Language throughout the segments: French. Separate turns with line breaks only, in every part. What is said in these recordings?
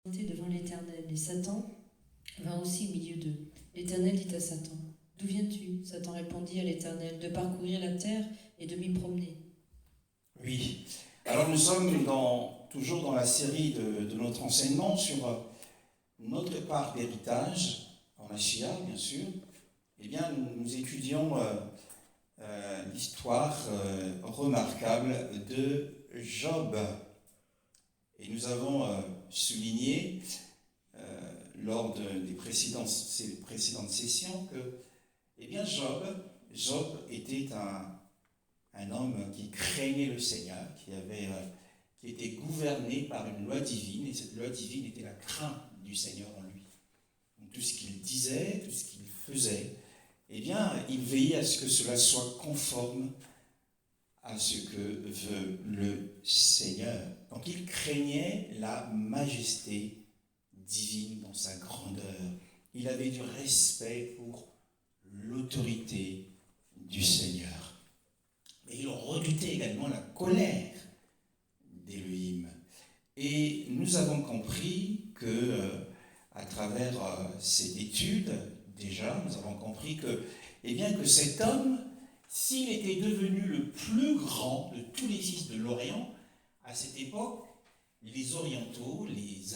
Devant l'Éternel, et Satan vint aussi au milieu d'eux. L'Éternel dit à Satan: D'où viens-tu? Satan répondit à l'Éternel: De parcourir la terre et de m'y promener.
Oui. Alors nous sommes toujours dans la série de notre enseignement sur notre part d'héritage, en Mashiach bien sûr. Eh bien, nous étudions l'histoire remarquable de Job. Et nous avons souligné lors des précédentes sessions que, eh bien, Job était un homme qui craignait le Seigneur, qui était gouverné par une loi divine, et cette loi divine était la crainte du Seigneur en lui. Donc, tout ce qu'il disait, tout ce qu'il faisait, eh bien, il veillait à ce que cela soit conforme à ce que veut le Seigneur. Donc il craignait la majesté divine dans sa grandeur. Il avait du respect pour l'autorité du Seigneur. Mais il redoutait également la colère d'Élohim. Et nous avons compris que, à travers cette étude, déjà, nous avons compris que, eh bien, que cet homme, s'il était devenu le plus grand de tous les fils de l'Orient, à cette époque, les Orientaux, les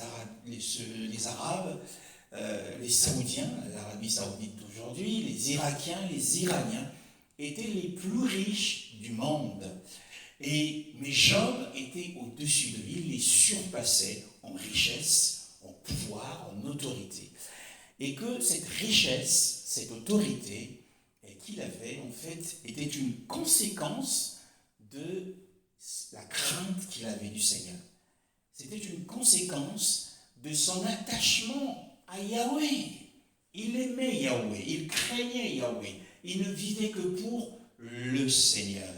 Arabes, les Saoudiens, l'Arabie Saoudite d'aujourd'hui, les Irakiens, les Iraniens, étaient les plus riches du monde. Mais Job était au-dessus de lui, il les surpassait en richesse, en pouvoir, en autorité. Et que cette richesse, cette autorité qu'il avait, en fait, était une conséquence de la crainte qu'il avait du Seigneur. C'était une conséquence de son attachement à Yahweh. Il aimait Yahweh, il craignait Yahweh, il ne vivait que pour le Seigneur.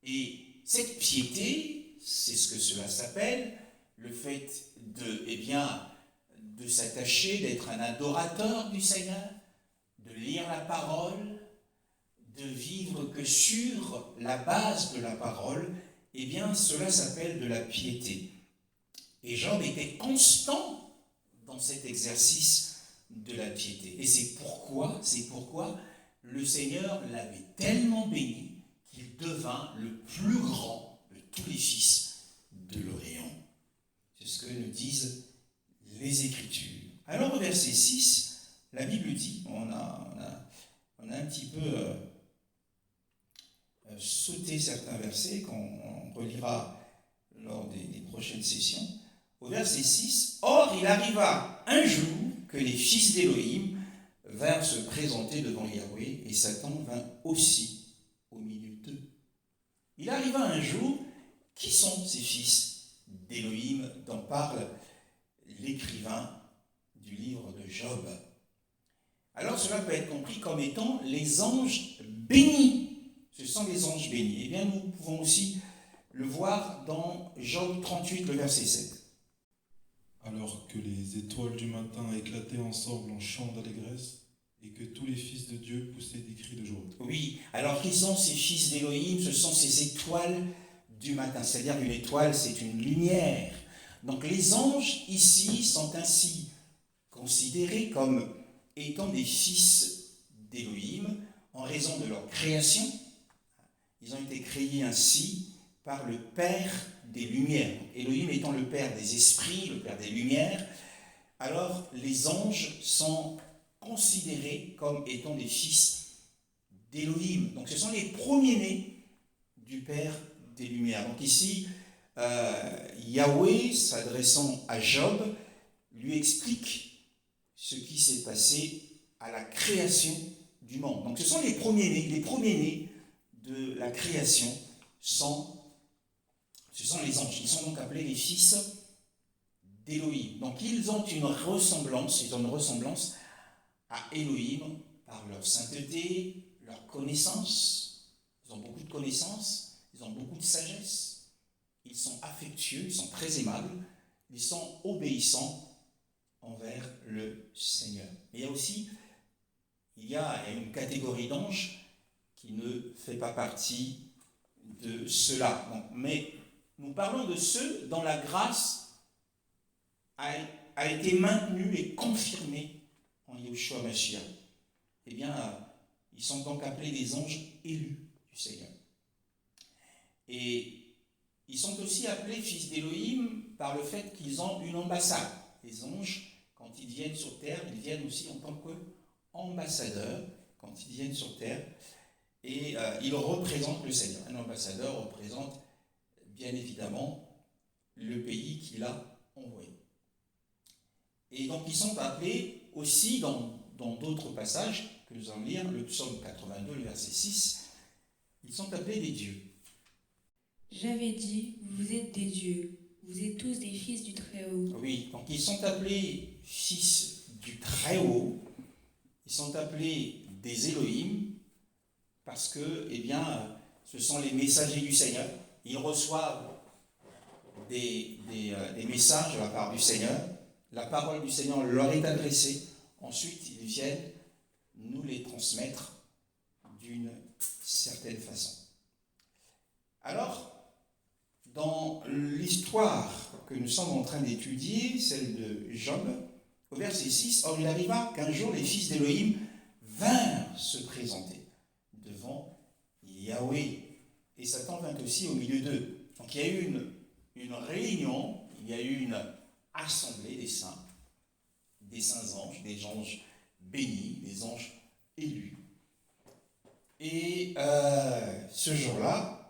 Et cette piété, c'est ce que cela s'appelle, le fait de s'attacher, d'être un adorateur du Seigneur, de lire la parole, de vivre que sur la base de la parole, eh bien cela s'appelle de la piété. Et Job était constant dans cet exercice de la piété. Et c'est pourquoi le Seigneur l'avait tellement béni qu'il devint le plus grand de tous les fils de l'Orient. C'est ce que nous disent les Écritures. Alors au verset 6, la Bible dit, on a un petit peu sauté certains versets qu'on relira lors des prochaines sessions. Au verset 6, « Or il arriva un jour que les fils d'Élohim vinrent se présenter devant Yahweh, et Satan vint aussi au milieu d'eux. » Il arriva un jour, qui sont ces fils d'Élohim dont parle l'écrivain du livre de Job? Alors cela peut être compris comme étant les anges bénis. Ce sont les anges bénis. Eh bien, nous pouvons aussi le voir dans Job 38, le verset 7.
Alors que les étoiles du matin éclataient ensemble en chants d'allégresse, et que tous les fils de Dieu poussaient des cris de joie.
Oui, alors qui sont ces fils d'Élohim? Ce sont ces étoiles du matin. C'est-à-dire qu'une étoile, c'est une lumière. Donc les anges, ici, sont ainsi considérés comme étant des fils d'Élohim en raison de leur création. Ils ont été créés ainsi par le Père des Lumières. Elohim étant le Père des esprits, le Père des Lumières, alors les anges sont considérés comme étant des fils d'Elohim. Donc ce sont les premiers-nés du Père des Lumières. Donc ici, Yahweh, s'adressant à Job, lui explique ce qui s'est passé à la création du monde. Donc ce sont les premiers-nés de la création, ce sont les anges. Ils sont donc appelés les fils d'Élohim. Donc ils ont une ressemblance à Élohim par leur sainteté, leur connaissance. Ils ont beaucoup de connaissances, ils ont beaucoup de sagesse, ils sont affectueux, ils sont très aimables, ils sont obéissants envers le Seigneur. Mais il y a une catégorie d'anges qui ne fait pas partie de cela. Mais nous parlons de ceux dont la grâce a été maintenu et confirmé en Yeshua Mashiach. Eh bien, ils sont donc appelés les anges élus du Seigneur. Et ils sont aussi appelés fils d'Élohim par le fait qu'ils ont une ambassade. Les anges, quand ils viennent sur terre, ils viennent aussi en tant qu'ambassadeurs, quand ils viennent sur terre, et ils représentent le Seigneur. Un ambassadeur représente bien évidemment le pays qu'il a envoyé. Et donc ils sont appelés aussi dans d'autres passages que nous allons lire, le psaume 82, le verset 6, ils sont appelés des dieux.
J'avais dit, vous êtes des dieux, vous êtes tous des fils du Très-Haut.
Oui, donc ils sont appelés fils du Très-Haut, ils sont appelés des Elohim, parce que, eh bien, ce sont les messagers du Seigneur. Ils reçoivent des messages de la part du Seigneur. La parole du Seigneur leur est adressée. Ensuite, ils viennent nous les transmettre d'une certaine façon. Alors, dans l'histoire que nous sommes en train d'étudier, celle de Job, au verset 6, « Or il arriva qu'un jour les fils d'Élohim vinrent se présenter devant Yahweh. Et Satan vint aussi au milieu d'eux. » Donc il y a eu une réunion, il y a eu une assemblée des saints anges, des anges bénis, des anges élus. Et ce jour-là,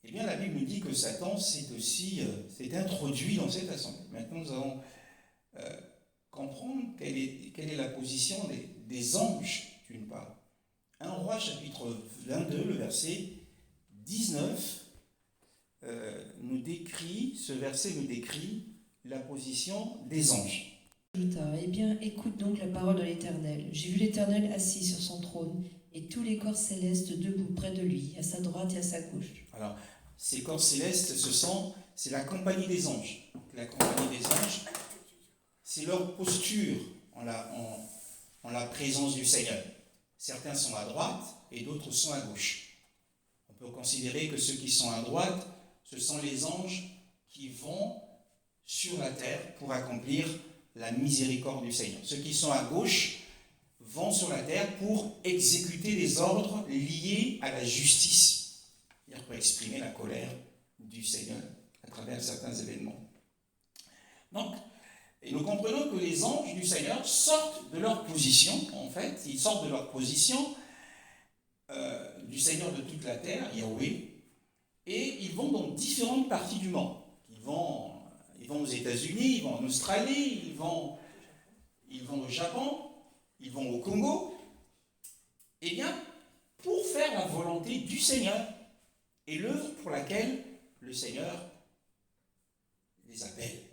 eh bien, la Bible nous dit que Satan s'est introduit dans cette assemblée. Maintenant, nous allons comprendre quelle est la position des anges, d'une part. 1 Roi, chapitre 22, le verset 19, ce verset nous décrit la position des anges.
Eh bien, écoute donc la parole de l'Éternel. J'ai vu l'Éternel assis sur son trône, et tous les corps célestes debout près de lui, à sa droite et à sa gauche.
Alors, ces corps célestes, c'est la compagnie des anges. Donc, la compagnie des anges, c'est leur posture en la présence du Seigneur. Certains sont à droite et d'autres sont à gauche. On peut considérer que ceux qui sont à droite, ce sont les anges qui vont sur la terre pour accomplir la miséricorde du Seigneur. Ceux qui sont à gauche vont sur la terre pour exécuter les ordres liés à la justice, c'est-à-dire pour exprimer la colère du Seigneur à travers certains événements. Donc, et nous comprenons que les anges du Seigneur sortent de leur position, en fait, ils sortent de leur position du Seigneur de toute la terre, Yahweh, et ils vont dans différentes parties du monde. Ils vont aux États-Unis, ils vont en Australie, ils vont au Japon, ils vont au Congo, eh bien, pour faire la volonté du Seigneur et l'œuvre pour laquelle le Seigneur les appelle.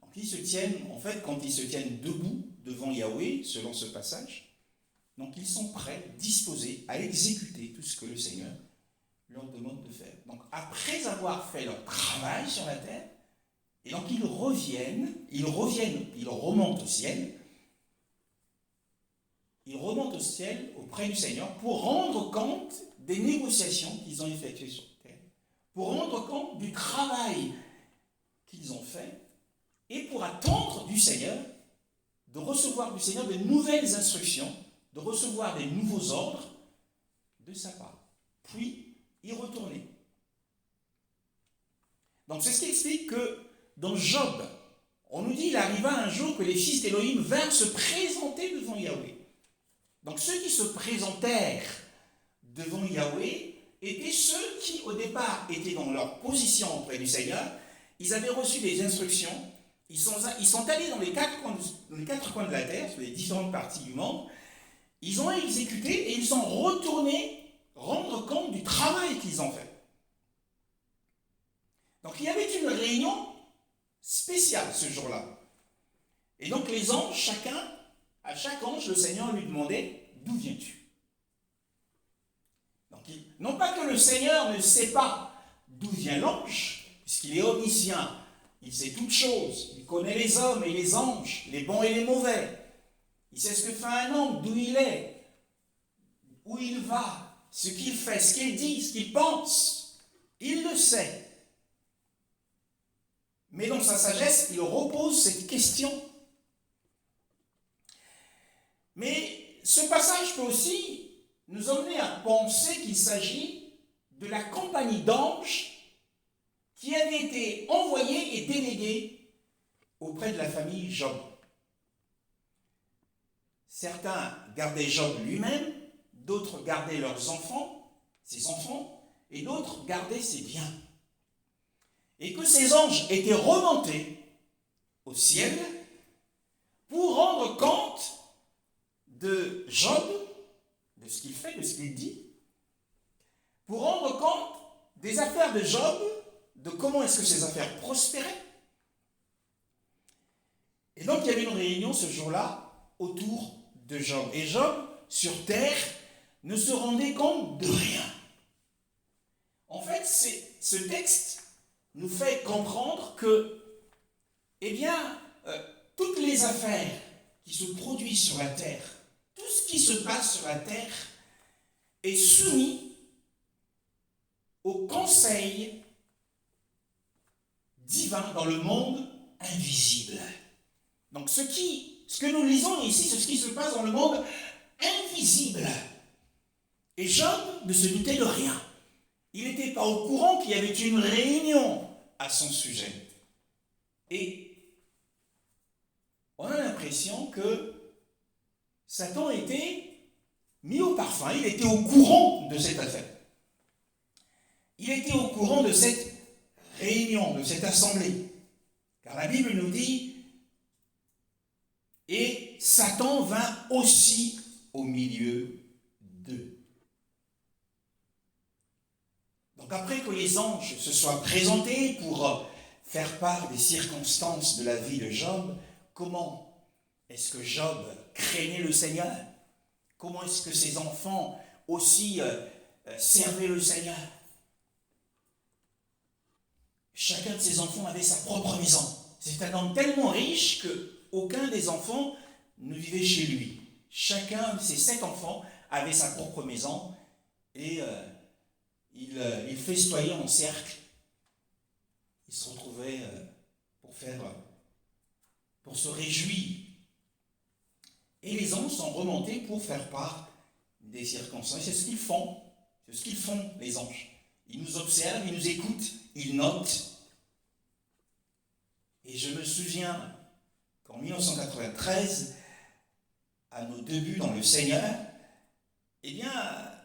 Donc ils se tiennent, en fait, quand ils se tiennent debout devant Yahweh, selon ce passage, donc ils sont prêts, disposés à exécuter tout ce que le Seigneur leur demande de faire. Donc après avoir fait leur travail sur la terre, et donc ils remontent au ciel auprès du Seigneur pour rendre compte des négociations qu'ils ont effectuées sur terre, pour rendre compte du travail qu'ils ont fait, et pour attendre du Seigneur, de recevoir du Seigneur de nouvelles instructions, de recevoir des nouveaux ordres de sa part, puis y retourner. Donc c'est ce qui explique que dans Job, on nous dit qu'il arriva un jour que les fils d'Élohim vinrent se présenter devant Yahweh. Donc ceux qui se présentèrent devant Yahweh étaient ceux qui, au départ, étaient dans leur position auprès du Seigneur. Ils avaient reçu des instructions. Ils sont allés dans les quatre coins de la terre, sur les différentes parties du monde. Ils ont exécuté et ils sont retournés rendre compte du travail qu'ils ont fait. Donc il y avait une réunion spéciale ce jour-là. Et donc les anges, à chaque ange, le Seigneur lui demandait « D'où viens-tu » Donc non pas que le Seigneur ne sait pas d'où vient l'ange, puisqu'il est omniscient, il sait toutes choses, il connaît les hommes et les anges, les bons et les mauvais. Il sait ce que fait un homme, d'où il est, où il va, ce qu'il fait, ce qu'il dit, ce qu'il pense. Il le sait. mais dans sa sagesse, il repose cette question. Mais ce passage peut aussi nous emmener à penser qu'il s'agit de la compagnie d'anges qui avait été envoyée et déléguée auprès de la famille Job. Certains gardaient Job lui-même, d'autres gardaient leurs enfants, ses enfants, et d'autres gardaient ses biens. Et que ces anges étaient remontés au ciel pour rendre compte de Job, de ce qu'il fait, de ce qu'il dit, pour rendre compte des affaires de Job, de comment est-ce que ces affaires prospéraient. Et donc il y avait une réunion ce jour-là autour de Job. Et Job, sur terre, ne se rendait compte de rien. En fait, ce texte nous fait comprendre que, eh bien, toutes les affaires qui se produisent sur la terre, tout ce qui se passe sur la terre est soumis au conseil divin dans le monde invisible. Donc ce que nous lisons ici, c'est ce qui se passe dans le monde invisible. Et Job ne se doutait de rien. Il n'était pas au courant qu'il y avait une réunion à son sujet. Et on a l'impression que Satan était mis au parfum, il était au courant de cette affaire. Il était au courant de cette réunion, de cette assemblée. Car la Bible nous dit, et Satan vint aussi au milieu d'eux. Donc après que les anges se soient présentés pour faire part des circonstances de la vie de Job, comment est-ce que Job craignait le Seigneur? Comment est-ce que ses enfants aussi servaient le Seigneur? Chacun de ses enfants avait sa propre maison. C'est un homme tellement riche qu'aucun des enfants ne vivait chez lui. Chacun de ses 7 enfants avait sa propre maison et il festoyait en cercle. Il se retrouvait pour se réjouir. Et les anges sont remontés pour faire part des circonstances. C'est ce qu'ils font. C'est ce qu'ils font, les anges. Ils nous observent, ils nous écoutent, ils notent. Et je me souviens qu'en 1993, à nos débuts dans le Seigneur, eh bien,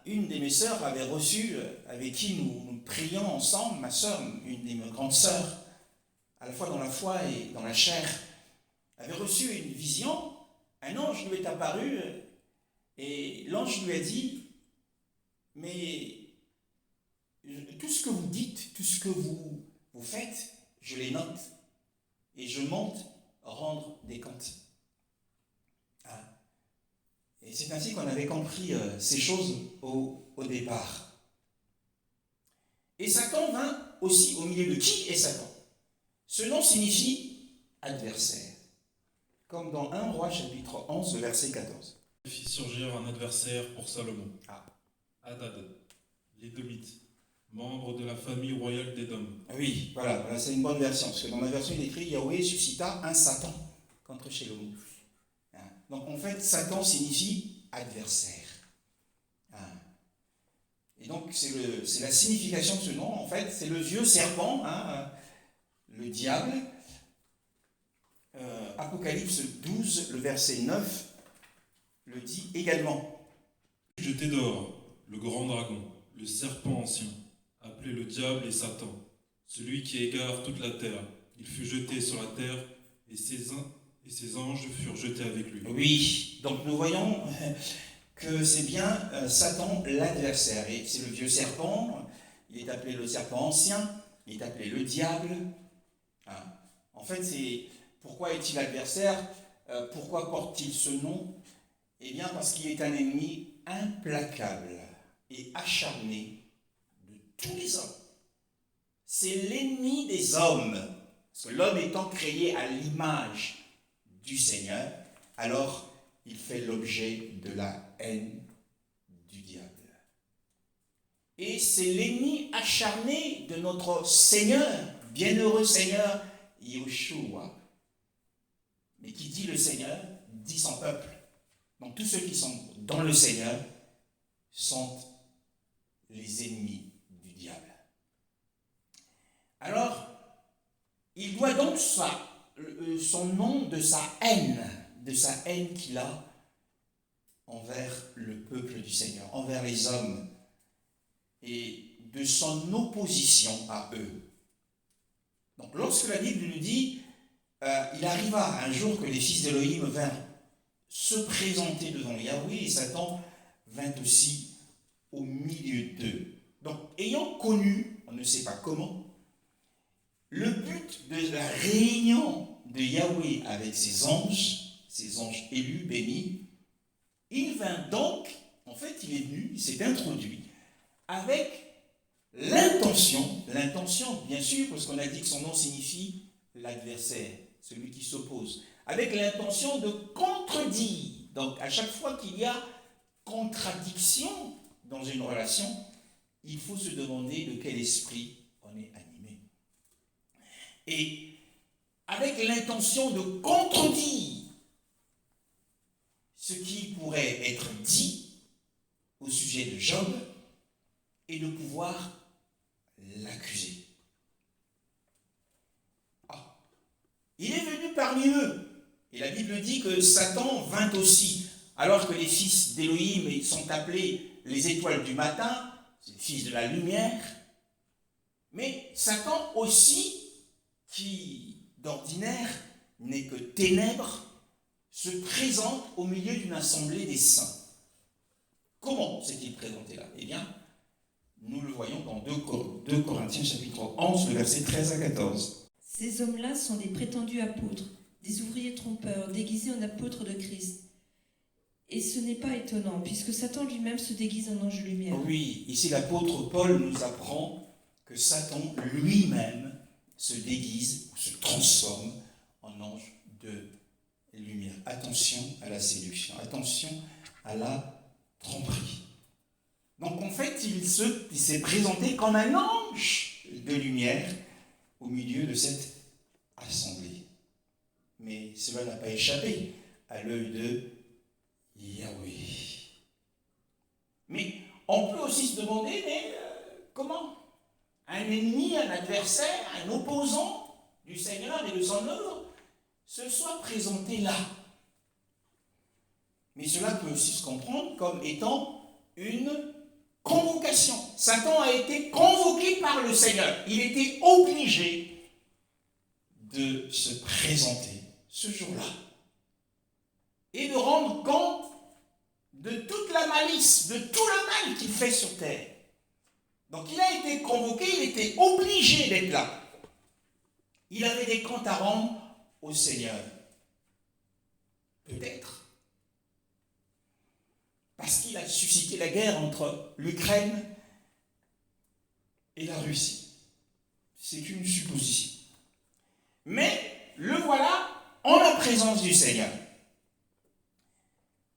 une de mes sœurs avait reçu, avec qui nous prions ensemble, ma sœur, une de mes grandes sœurs, à la fois dans la foi et dans la chair, avait reçu une vision. Un ange lui est apparu et l'ange lui a dit, mais tout ce que vous dites, tout ce que vous faites, je les note et je monte rendre des comptes. Et c'est ainsi qu'on avait compris ces choses au départ. Et Satan vint aussi au milieu de qui est Satan? Ce nom signifie adversaire. Comme dans 1 Roi chapitre 11, verset 14.
Il fit surgir un adversaire pour Salomon.
Hadad,
l'Édomite, membre de la famille royale d'Édom.
Oui, voilà, c'est une bonne version, parce que dans ma version il est écrit Yahweh suscita un Satan contre Shélom. Donc en fait, Satan signifie adversaire. Et donc c'est la signification de ce nom, en fait, c'est le vieux serpent, le diable. Apocalypse 12, le verset 9, le dit également.
Jeté dehors, le grand dragon, le serpent ancien, appelé le diable et Satan, celui qui égare toute la terre. Il fut jeté sur la terre et ses anges furent jetés avec lui.
Oui, donc nous voyons que c'est bien Satan l'adversaire. Et c'est le vieux serpent, il est appelé le serpent ancien, il est appelé le diable. En fait, pourquoi est-il adversaire? Pourquoi porte-t-il ce nom? Eh bien, parce qu'il est un ennemi implacable et acharné de tous les hommes. C'est l'ennemi des hommes. Parce que l'homme étant créé à l'image du Seigneur, alors il fait l'objet de la haine du diable. Et c'est l'ennemi acharné de notre Seigneur, bienheureux Seigneur Yoshua. Mais qui dit le Seigneur, dit son peuple. Donc tous ceux qui sont dans le Seigneur sont les ennemis du diable. Alors, il doit donc son nom de sa haine qu'il a envers le peuple du Seigneur, envers les hommes, et de son opposition à eux. Donc lorsque la Bible nous dit, il arriva un jour que les fils d'Élohim vinrent se présenter devant Yahweh, et Satan vint aussi au milieu d'eux. Donc ayant connu, on ne sait pas comment, le but de la réunion de Yahweh avec ses anges élus, bénis, il vint donc, en fait il est venu, il s'est introduit avec l'intention, bien sûr, parce qu'on a dit que son nom signifie l'adversaire, celui qui s'oppose, avec l'intention de contredire. Donc à chaque fois qu'il y a contradiction dans une relation, il faut se demander de quel esprit on est animé. Et avec l'intention de contredire ce qui pourrait être dit au sujet de Job et de pouvoir l'accuser. Il est venu parmi eux. Et la Bible dit que Satan vint aussi, alors que les fils d'Élohim sont appelés les étoiles du matin, c'est les fils de la lumière. Mais Satan aussi, qui d'ordinaire n'est que ténèbres, se présente au milieu d'une assemblée des saints. Comment s'est-il présenté là? Eh bien, nous le voyons dans 2 Corinthiens chapitre 11, le verset 13 à 14.
Ces hommes-là sont des prétendus apôtres, des ouvriers trompeurs, déguisés en apôtres de Christ. Et ce n'est pas étonnant, puisque Satan lui-même se déguise en ange de lumière.
Oui, ici l'apôtre Paul nous apprend que Satan lui-même se déguise ou se transforme en ange de lumière. Attention à la séduction, attention à la tromperie. Donc en fait, il s'est présenté comme un ange de lumière au milieu de cette assemblée. Mais cela n'a pas échappé à l'œil de Yahweh. Mais on peut aussi se demander, comment un ennemi, un adversaire, un opposant du Seigneur et de son œuvre se soit présenté là. Mais cela peut aussi se comprendre comme étant une convocation. Satan a été convoqué par le Seigneur. Il était obligé de se présenter ce jour-là et de rendre compte de toute la malice, de tout le mal qu'il fait sur terre. Donc il a été convoqué, il était obligé d'être là. Il avait des comptes à rendre au Seigneur. Peut-être. Parce qu'il a suscité la guerre entre l'Ukraine et la Russie. C'est une supposition. Mais le voilà en la présence du Seigneur.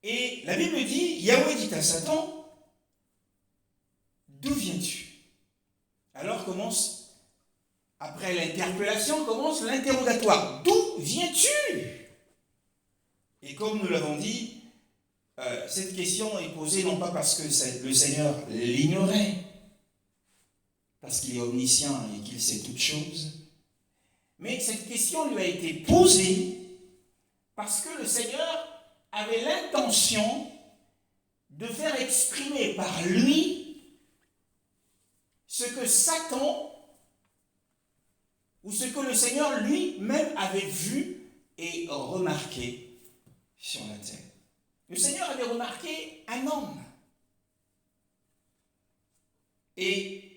Et la Bible dit, Yahweh dit à Satan, d'où viens-tu? Alors après l'interpellation, commence l'interrogatoire. D'où viens-tu? Et comme nous l'avons dit, cette question est posée non pas parce que le Seigneur l'ignorait, parce qu'il est omniscient et qu'il sait toutes choses, mais cette question lui a été posée parce que le Seigneur avait l'intention de faire exprimer par lui ce que Satan ou ce que le Seigneur lui-même avait vu et remarqué sur la terre. Le Seigneur avait remarqué un homme. Et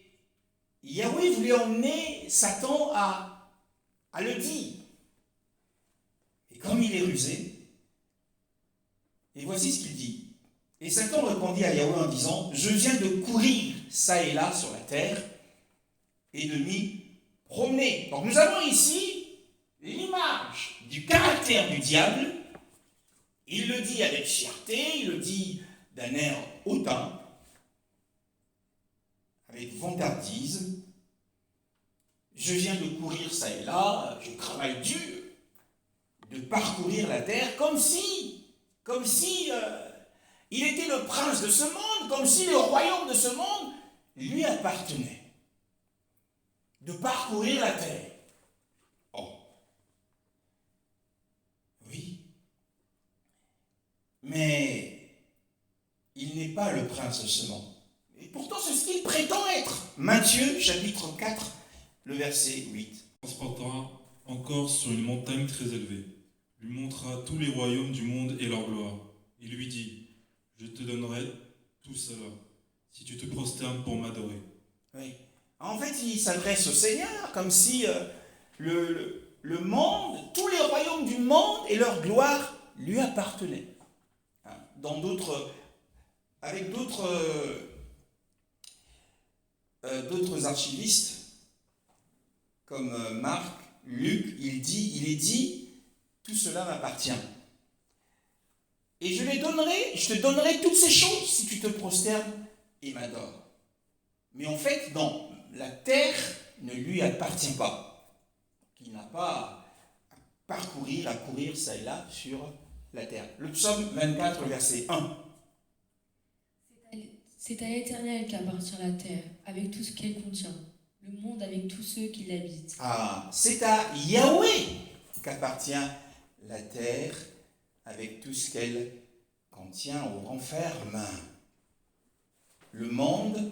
Yahweh voulait emmener Satan à le dire. Et comme il est rusé, et voici ce qu'il dit. Et Satan répondit à Yahweh en disant, je viens de courir ça et là sur la terre et de m'y promener. Donc nous avons ici l'image du caractère du diable. Il le dit avec fierté, il le dit d'un air hautain, avec vantardise. je viens de courir ça et là, je travaille dur, de parcourir la terre comme si il était le prince de ce monde, comme si le royaume de ce monde lui appartenait. De parcourir la terre. Oh. Oui. Mais il n'est pas le prince de ce monde. Et pourtant, c'est ce qu'il prétend être. Matthieu, chapitre 4, le verset 8.
Transportera encore sur une montagne très élevée, lui montrera tous les royaumes du monde et leur gloire. Il lui dit, je te donnerai tout cela, si tu te prosternes pour m'adorer.
Oui. En fait, il s'adresse au Seigneur comme si le monde, tous les royaumes du monde et leur gloire lui appartenaient. Avec d'autres archivistes, comme Marc, Luc, il est dit, tout cela m'appartient. Et je te donnerai toutes ces choses si tu te prosternes et m'adores. Mais en fait, non, la terre ne lui appartient pas. Il n'a pas à courir ça et là sur la terre. Le psaume 24, verset 1.
C'est à l'Éternel qu'appartient la terre, avec tout ce qu'elle contient, le monde avec tous ceux qui l'habitent.
Ah, c'est à Yahweh qu'appartient la terre, avec tout ce qu'elle contient ou renferme. Le monde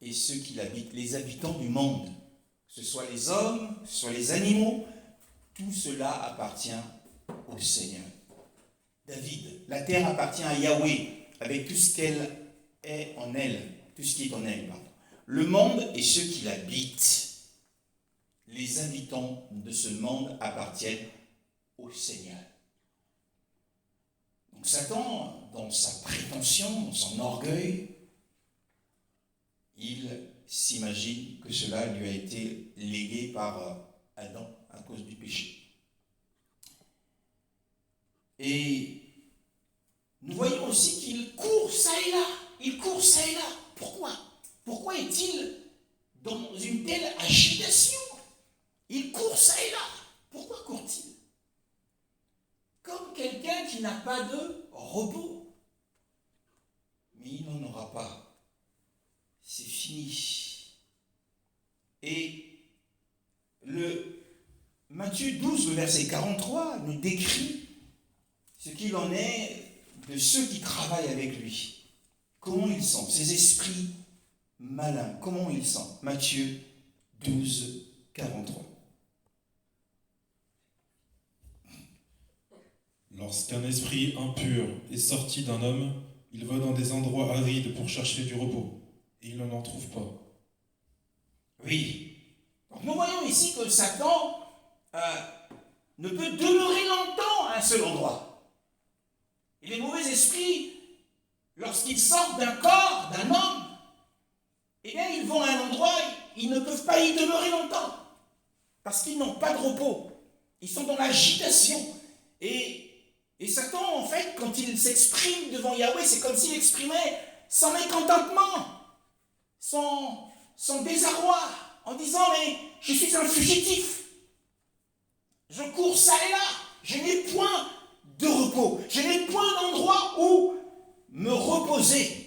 et ceux qui l'habitent, les habitants du monde, que ce soit les hommes, que ce soit les animaux, tout cela appartient au Seigneur. David, la terre appartient à Yahweh, avec tout ce qu'elle est en elle, tout ce qui est en elle, pardon. Le monde et ceux qui l'habitent, les habitants de ce monde appartiennent au Seigneur. Donc Satan, dans sa prétention, dans son orgueil, il s'imagine que cela lui a été légué par Adam à cause du péché. Et nous voyons aussi qu'il court ça et là. Il court ça et là. Pourquoi ? Pourquoi est-il dans une telle agitation ? Il court ça et là. Pourquoi court-il ? Comme quelqu'un qui n'a pas de repos. Mais il n'en aura pas. C'est fini. Et le Matthieu 12, le verset 43, nous décrit ce qu'il en est de ceux qui travaillent avec lui. Comment ils sont, ces esprits malins, comment ils sont. Matthieu 12, 43.
Lorsqu'un esprit impur est sorti d'un homme, il va dans des endroits arides pour chercher du repos, et il n'en trouve pas.
Oui. Donc nous voyons ici que Satan ne peut demeurer longtemps à un seul endroit. Et les mauvais esprits, lorsqu'ils sortent d'un corps, d'un homme, eh bien ils vont à un endroit, ils ne peuvent pas y demeurer longtemps, parce qu'ils n'ont pas de repos. Ils sont dans l'agitation. Et Satan, en fait, quand il s'exprime devant Yahweh, c'est comme s'il exprimait son mécontentement, son désarroi, en disant, mais je suis un fugitif. Je cours ça et là. Je n'ai point de repos. Je n'ai point d'endroit où me reposer.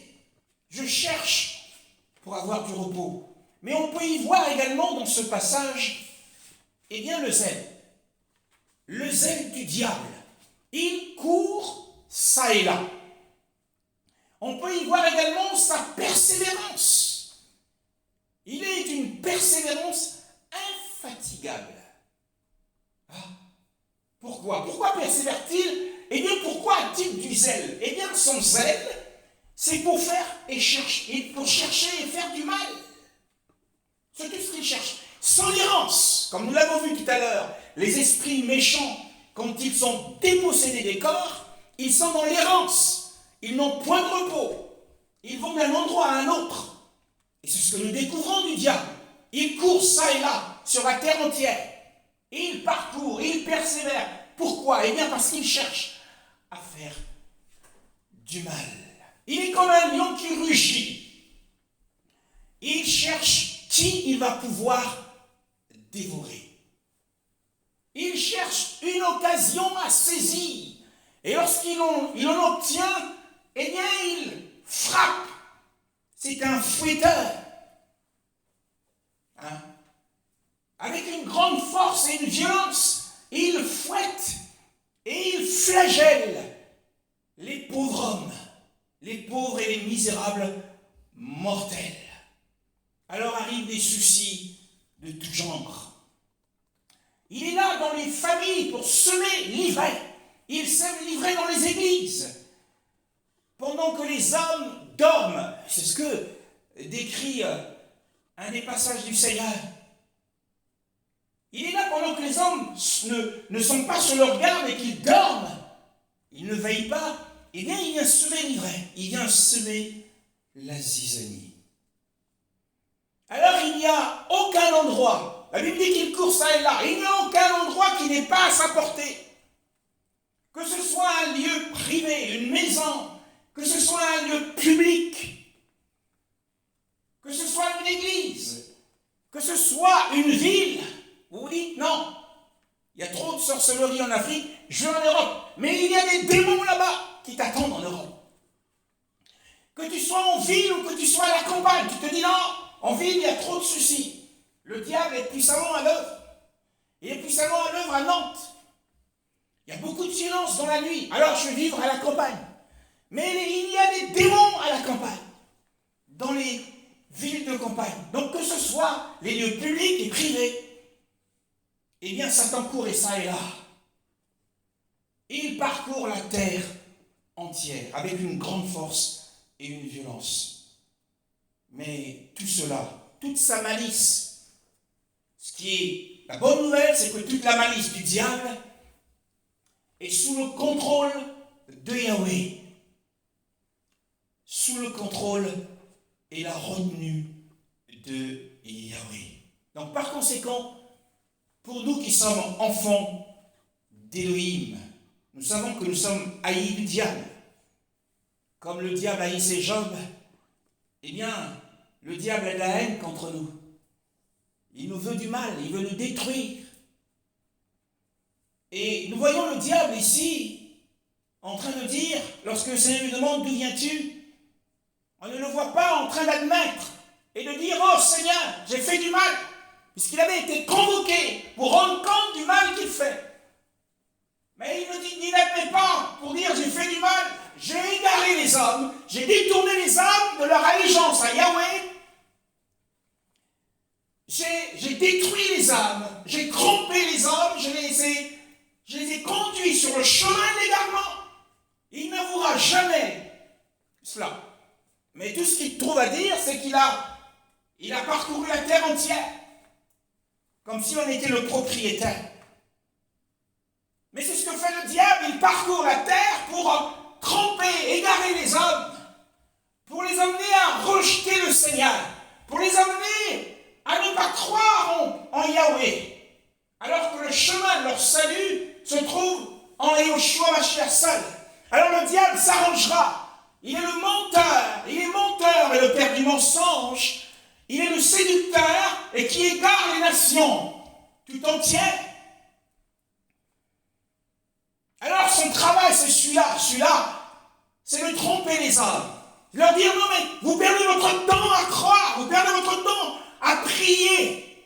Je cherche pour avoir du repos. Mais on peut y voir également dans ce passage, eh bien, le zèle. Le zèle du diable. Il court ça et là. On peut y voir également sa persévérance. Il est une persévérance infatigable. Ah, pourquoi ? Pourquoi persévère-t-il ? Eh bien, pourquoi a-t-il du zèle ? Eh bien, son zèle, c'est pour faire et chercher, pour chercher et faire du mal. C'est tout ce qu'il cherche. Sans l'errance, comme nous l'avons vu tout à l'heure, les esprits méchants, quand ils sont dépossédés des corps, ils sont dans l'errance. Ils n'ont point de repos. Ils vont d'un endroit à un autre. Et c'est ce que nous découvrons du diable. Il court ça et là, sur la terre entière. Il parcourt, il persévère. Pourquoi ? Eh bien parce qu'il cherche à faire du mal. Il est comme un lion qui rugit. Il cherche qui il va pouvoir dévorer. Il cherche une occasion à saisir. Et lorsqu'il en obtient, eh bien, il frappe. C'est un fouetteur. Hein? Avec une grande force et une violence, il fouette et il flagelle les pauvres hommes, les pauvres et les misérables mortels. Alors arrivent des soucis de tout genre. Il est là dans les familles pour semer l'ivraie. Il sème l'ivraie dans les églises. Pendant que les hommes dorment. C'est ce que décrit un des passages du Seigneur. Il est là pendant que les hommes ne sont pas sur leur garde et qu'ils dorment. Ils ne veillent pas. Eh bien, il vient semer l'ivraie. Il vient semer la zizanie. Alors, il n'y a aucun endroit. La Bible dit qu'il court ça et là. Il n'y a aucun endroit qui n'est pas à sa portée. Que ce soit un lieu privé, une maison, que ce soit un lieu public, que ce soit une église, que ce soit une ville. Vous vous dites, non, il y a trop de sorcellerie en Afrique, je vais en Europe. Mais il y a des démons là-bas qui t'attendent en Europe. Que tu sois en ville ou que tu sois à la campagne, tu te dis, non, en ville, il y a trop de soucis. Le diable est puissamment à l'œuvre. Il est puissamment à l'œuvre à Nantes. Il y a beaucoup de silence dans la nuit. Alors je vais vivre à la campagne. Mais il y a des démons à la campagne. Dans les villes de campagne. Donc que ce soit les lieux publics et privés, eh bien Satan court et ça et là. Il parcourt la terre entière avec une grande force et une violence. Mais tout cela, toute sa malice, ce qui est la bonne nouvelle, c'est que toute la malice du diable est sous le contrôle de Yahweh, sous le contrôle et la retenue de Yahweh. Donc par conséquent, pour nous qui sommes enfants d'Élohim, nous savons que nous sommes haïs du diable. Comme le diable haïssait Job, eh bien, le diable a de la haine contre nous. Il nous veut du mal, il veut nous détruire. Et nous voyons le diable ici en train de dire, lorsque le Seigneur lui demande d'où viens-tu, on ne le voit pas en train d'admettre et de dire, oh Seigneur, j'ai fait du mal, puisqu'il avait été convoqué pour rendre compte du mal qu'il fait. Mais il n'admet pas pour dire, j'ai fait du mal, j'ai égaré les hommes, j'ai détourné les hommes de leur allégeance à Yahweh, j'ai détruit les âmes, j'ai trompé les hommes, je les ai conduits sur le chemin de l'égarement. Il n'avouera jamais cela. Mais tout ce qu'il trouve à dire, c'est qu'il a parcouru la terre entière, comme si on était le propriétaire. Mais c'est ce que fait le diable, il parcourt la terre pour tromper, égarer les hommes, pour les amener à rejeter le Seigneur, pour les amener à ne pas croire en Yahweh, alors que le chemin de leur salut se trouve en Yehoshua Mashiach seul. Alors le diable s'arrangera. Il est le menteur et le père du mensonge. Il est le séducteur et qui égare les nations tout entières. Alors son travail, c'est celui-là, c'est de tromper les hommes. De leur dire, non mais vous perdez votre temps à croire, vous perdez votre temps à prier.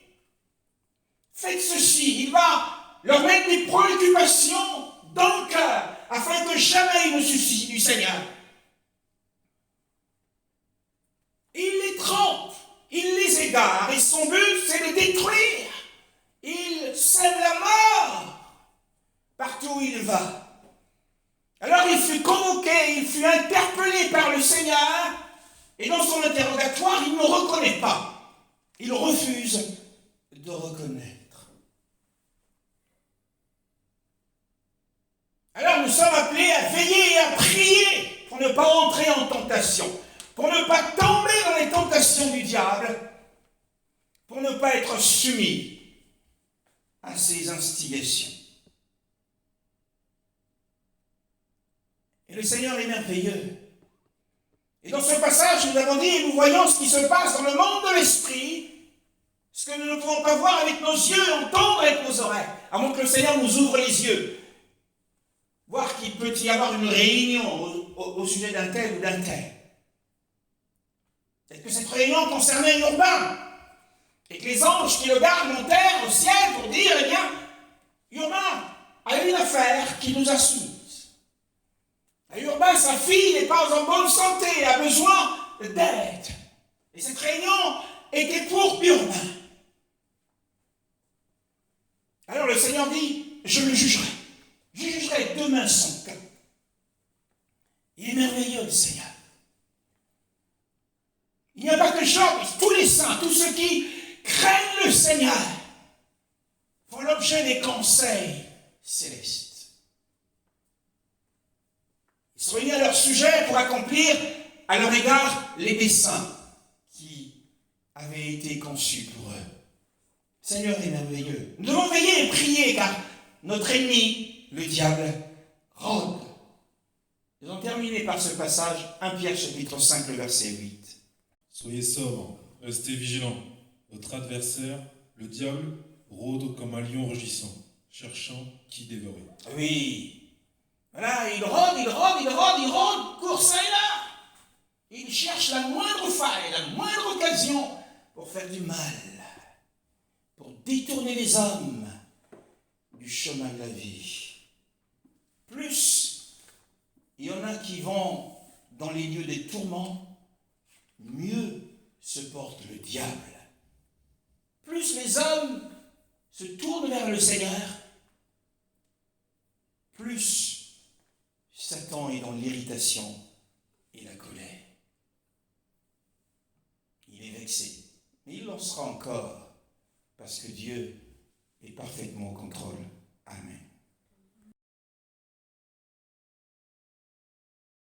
Faites ceci, il va leur mettre des préoccupations dans le cœur, afin que jamais ils ne se soucient du Seigneur. Il les trompe, il les égare, et son but, c'est de détruire. Il sème la mort partout où il va. Alors il fut convoqué, il fut interpellé par le Seigneur, et dans son interrogatoire, il ne reconnaît pas. Il refuse de reconnaître. Alors nous sommes appelés à veiller et à prier pour ne pas entrer en tentation, pour ne pas tomber dans les tentations du diable, pour ne pas être soumis à ses instigations. Et le Seigneur est merveilleux. Et dans ce passage, nous avons dit, et nous voyons ce qui se passe dans le monde de l'esprit, Ce que nous ne pouvons pas voir avec nos yeux, entendre avec nos oreilles, à moins que le Seigneur nous ouvre les yeux. Voir qu'il peut y avoir une réunion au sujet d'un tel ou d'un tel. Peut-être que cette réunion concernait un urbain, et que les anges qui le gardent montèrent au ciel pour dire, eh bien, Urbain a une affaire qui nous a soumise. Et Urbain, sa fille n'est pas en bonne santé, a besoin d'aide. Et cette réunion était pour Urbain. Alors le Seigneur dit, je le jugerai. Je jugerai demain son cas. Il est merveilleux, le Seigneur. Il n'y a pas que Job, tous les saints, tous ceux qui craignent le Seigneur, font l'objet des conseils célestes. Ils sont réunis à leur sujet pour accomplir à leur égard les desseins qui avaient été conçus pour eux. Le Seigneur est merveilleux. Nous devons veiller et prier car notre ennemi, le diable, rôde. Nous allons terminer par ce passage, 1 Pierre chapitre 5, le verset 8.
Soyez sobres, restez vigilants. Votre adversaire, le diable, rôde comme un lion rugissant, cherchant qui dévorer.
Oui. Voilà, il rôde, court ça et là. Il cherche la moindre faille, la moindre occasion pour faire du mal, pour détourner les hommes du chemin de la vie. Plus il y en a qui vont dans les lieux des tourments, mieux se porte le diable. Plus les hommes se tournent vers le Seigneur, plus Satan est dans l'irritation et la colère. Il est vexé, mais il en sera encore, parce que Dieu est parfaitement au contrôle. Amen.